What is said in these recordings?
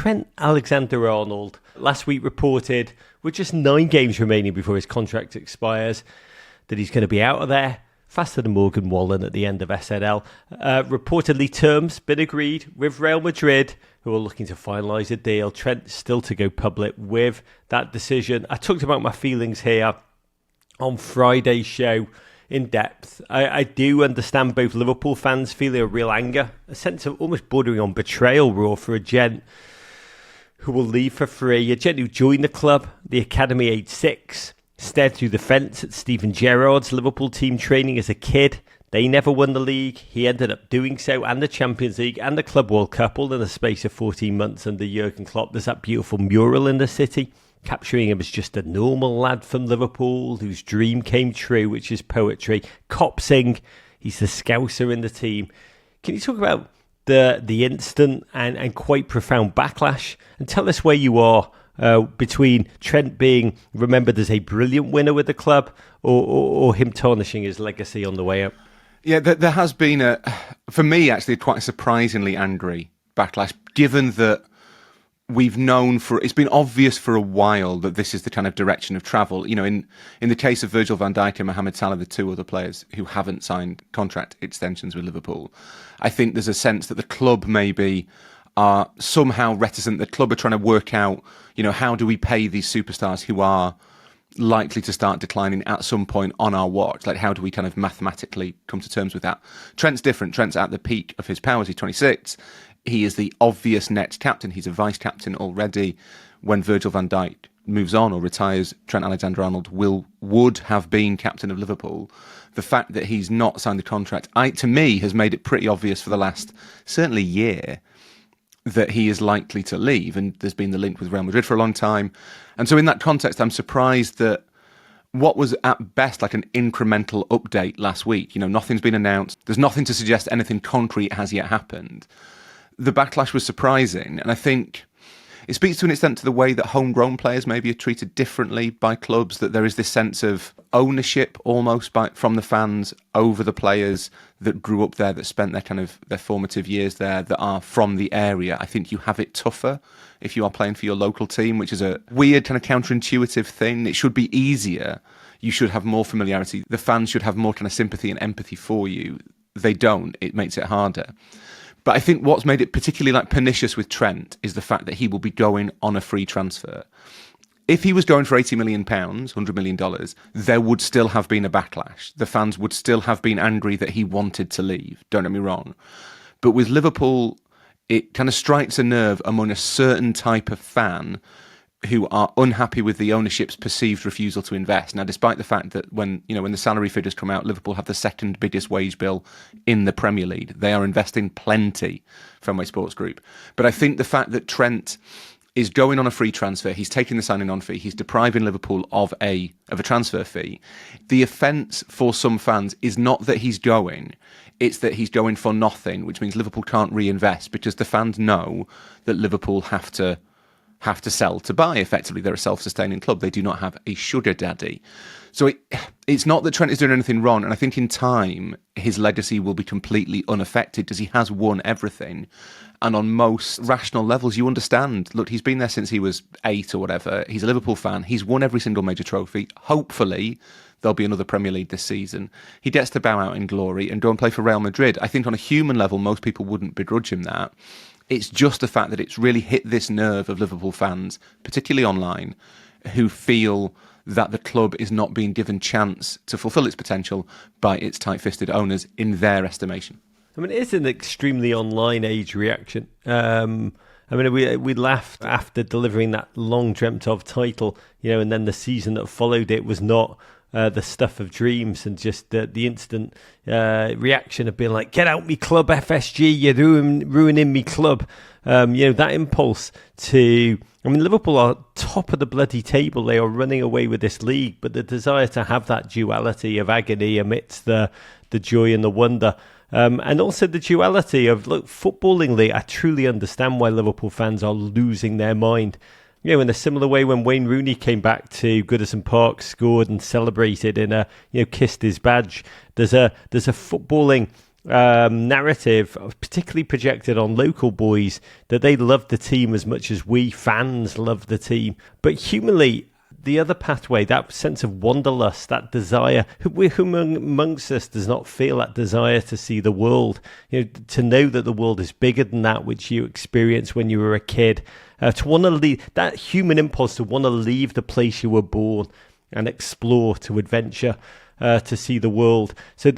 Trent Alexander-Arnold last week reported, with just 9 games remaining before his contract expires, that he's going to be out of there faster than Morgan Wallen at the end of SNL. Reportedly, terms been agreed with Real Madrid, who are looking to finalise a deal. Trent still to go public with that decision. I talked about my feelings here on Friday's show in depth. I do understand both Liverpool fans feeling a real anger, a sense of almost bordering on betrayal, Raw, for a gent who will leave for free, a gent who joined the club, the academy age 6, stared through the fence at Steven Gerrard's Liverpool team training as a kid. They never won the league. He ended up doing so, and the Champions League and the Club World Cup, all in the space of 14 months under Jurgen Klopp. There's that beautiful mural in the city, capturing him as just a normal lad from Liverpool whose dream came true, which is poetry. Copsing, he's the scouser in the team. Can you talk about the instant and quite profound backlash, and tell us where you are between Trent being remembered as a brilliant winner with the club or him tarnishing his legacy on the way out? Yeah, there has been, for me, actually, quite a surprisingly angry backlash, given that we've known it's been obvious for a while that this is the kind of direction of travel. You know, in the case of Virgil van Dijk and Mohamed Salah, the 2 other players who haven't signed contract extensions with Liverpool, I think there's a sense that the club maybe are somehow reticent. The club are trying to work out, you know, how do we pay these superstars who are likely to start declining at some point on our watch? Like, how do we kind of mathematically come to terms with that? Trent's different. Trent's at the peak of his powers. He's 26. He is the obvious next captain. He's a vice captain already. When Virgil van Dijk moves on or retires, Trent Alexander-Arnold would have been captain of Liverpool. The fact that he's not signed the contract, to me, has made it pretty obvious for the last, certainly, year that he is likely to leave. And there's been the link with Real Madrid for a long time. And so in that context, I'm surprised that what was at best like an incremental update last week, you know, nothing's been announced. There's nothing to suggest anything concrete has yet happened. The backlash was surprising, and I think it speaks to an extent to the way that homegrown players maybe are treated differently by clubs, that there is this sense of ownership almost from the fans over the players that grew up there, that spent their formative years there, that are from the area. I think you have it tougher if you are playing for your local team, which is a weird kind of counterintuitive thing. It should be easier. You should have more familiarity. The fans should have more kind of sympathy and empathy for you. They don't. It makes it harder. But I think what's made it particularly pernicious with Trent is the fact that he will be going on a free transfer. If he was going for £80 million, $100 million, there would still have been a backlash. The fans would still have been angry that he wanted to leave. Don't get me wrong. But with Liverpool, it kind of strikes a nerve among a certain type of fan who are unhappy with the ownership's perceived refusal to invest. Now, despite the fact that when the salary figures come out, Liverpool have the second biggest wage bill in the Premier League. They are investing plenty, Fenway Sports Group. But I think the fact that Trent is going on a free transfer, he's taking the signing on fee, he's depriving Liverpool of a transfer fee. The offence for some fans is not that he's going, it's that he's going for nothing, which means Liverpool can't reinvest, because the fans know that Liverpool have to sell to buy. Effectively, they're a self-sustaining club. They do not have a sugar daddy. So it's not that Trent is doing anything wrong, and I think in time his legacy will be completely unaffected because he has won everything. And on most rational levels, you understand. Look, he's been there since he was 8 or whatever. He's a Liverpool fan. He's won every single major trophy. Hopefully, there'll be another Premier League this season. He gets to bow out in glory and go and play for Real Madrid. I think on a human level, most people wouldn't begrudge him that. It's just the fact that it's really hit this nerve of Liverpool fans, particularly online, who feel that the club is not being given chance to fulfil its potential by its tight-fisted owners in their estimation. I mean, it is an extremely online age reaction. I mean, we laughed after delivering that long dreamt of title, and then the season that followed it was not the stuff of dreams, and just the instant reaction of being like, get out me club, FSG, you're ruining me club. That impulse to, Liverpool are top of the bloody table. They are running away with this league, but the desire to have that duality of agony amidst the joy and the wonder. And also the duality of, look, footballingly, I truly understand why Liverpool fans are losing their mind. In a similar way, when Wayne Rooney came back to Goodison Park, scored and celebrated and kissed his badge, there's a footballing narrative, particularly projected on local boys, that they love the team as much as we fans love the team. But humanly, the other pathway, that sense of wanderlust, that desire, who amongst us does not feel that desire to see the world, to know that the world is bigger than that which you experienced when you were a kid, to want to leave, that human impulse to want to leave the place you were born and explore, to adventure, to see the world. So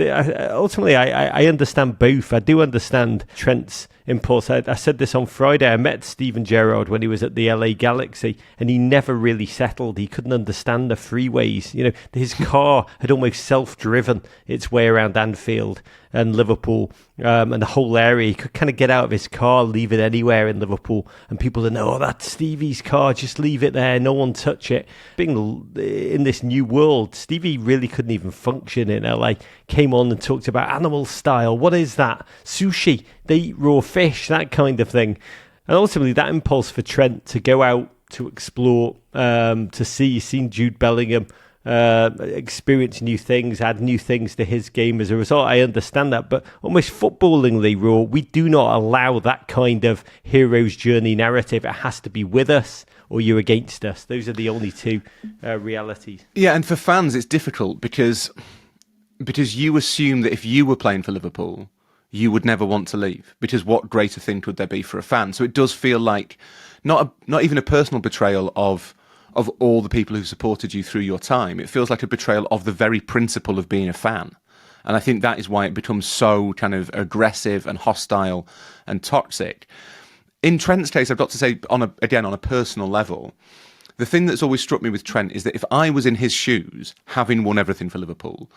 ultimately, I understand both. I do understand Trent's impulse. I said this on Friday. I met Steven Gerrard when he was at the LA Galaxy, and he never really settled. He couldn't understand the freeways. His car had almost self-driven its way around Anfield and Liverpool, and the whole area. He could kind of get out of his car, leave it anywhere in Liverpool, and people would know, that's Stevie's car, just leave it there, no one touch it. Being in this new world, Stevie really couldn't even function in LA. Came on and talked about animal style. What is that? Sushi. They eat raw fish, that kind of thing. And ultimately, that impulse for Trent to go out, to explore, to see, seen Jude Bellingham, experience new things, add new things to his game as a result. I understand that, but almost footballingly, Raw, we do not allow that kind of hero's journey narrative. It has to be with us or you're against us. Those are the only two realities. Yeah, and for fans, it's difficult because you assume that if you were playing for Liverpool, you would never want to leave, because what greater thing could there be for a fan? So it does feel like not even a personal betrayal of all the people who supported you through your time. It feels like a betrayal of the very principle of being a fan. And I think that is why it becomes so kind of aggressive and hostile and toxic. In Trent's case, I've got to say, on a personal level, the thing that's always struck me with Trent is that if I was in his shoes, having won everything for Liverpool,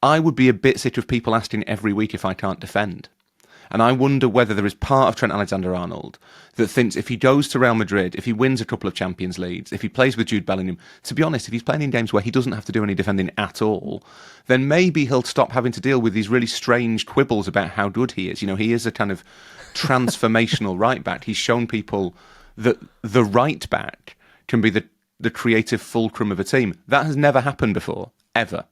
I would be a bit sick of people asking every week if I can't defend. And I wonder whether there is part of Trent Alexander-Arnold that thinks if he goes to Real Madrid, if he wins a couple of Champions Leagues, if he plays with Jude Bellingham, to be honest, if he's playing in games where he doesn't have to do any defending at all, then maybe he'll stop having to deal with these really strange quibbles about how good he is. He is a kind of transformational right back. He's shown people that the right back can be the creative fulcrum of a team. That has never happened before, ever.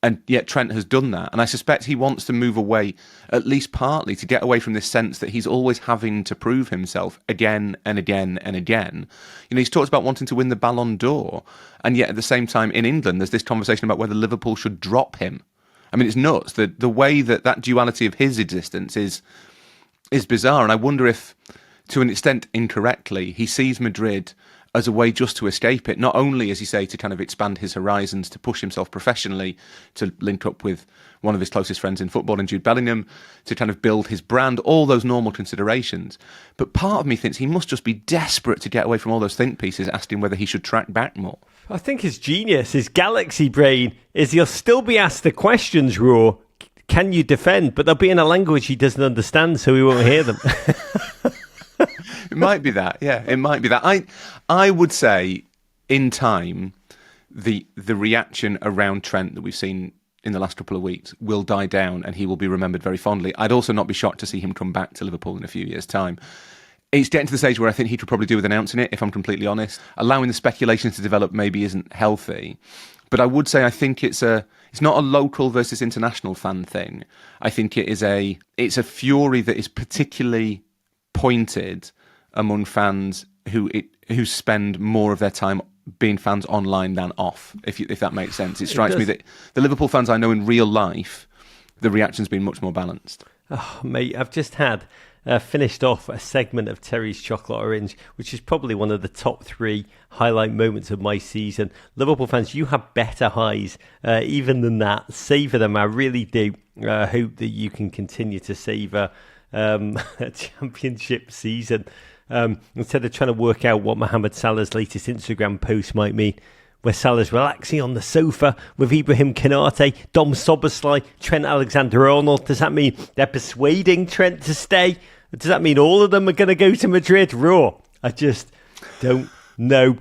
And yet Trent has done that. And I suspect he wants to move away, at least partly, to get away from this sense that he's always having to prove himself again and again and again. He's talked about wanting to win the Ballon d'Or. And yet at the same time, in England, there's this conversation about whether Liverpool should drop him. I mean, it's nuts. The way that duality of his existence is bizarre. And I wonder if, to an extent incorrectly, he sees Madrid as a way just to escape it, not only, as you say, to kind of expand his horizons, to push himself professionally, to link up with one of his closest friends in football, in Jude Bellingham, to kind of build his brand, all those normal considerations. But part of me thinks he must just be desperate to get away from all those think pieces, asking whether he should track back more. I think his genius, his galaxy brain, is he'll still be asked the questions, Raw, can you defend? But they'll be in a language he doesn't understand, so he won't hear them. It might be that, yeah. It might be that. I would say, in time, the reaction around Trent that we've seen in the last couple of weeks will die down, and he will be remembered very fondly. I'd also not be shocked to see him come back to Liverpool in a few years' time. It's getting to the stage where I think he could probably do with announcing it, if I'm completely honest. Allowing the speculation to develop maybe isn't healthy. But I would say I think it's not a local versus international fan thing. I think it's a fury that is particularly pointed among fans who spend more of their time being fans online than off, if that makes sense. It strikes me that the Liverpool fans I know in real life, the reaction's been much more balanced. Oh, mate, I've just had finished off a segment of Terry's Chocolate Orange, which is probably one of the top 3 highlight moments of my season. Liverpool fans, you have better highs even than that. Savour them, I really do. Hope that you can continue to savour a championship season. Instead of trying to work out what Mohamed Salah's latest Instagram post might mean, where Salah's relaxing on the sofa with Ibrahim Konate, Dom Szoboszlai, Trent Alexander-Arnold. Does that mean they're persuading Trent to stay? Does that mean all of them are going to go to Madrid? Raw. I just don't know.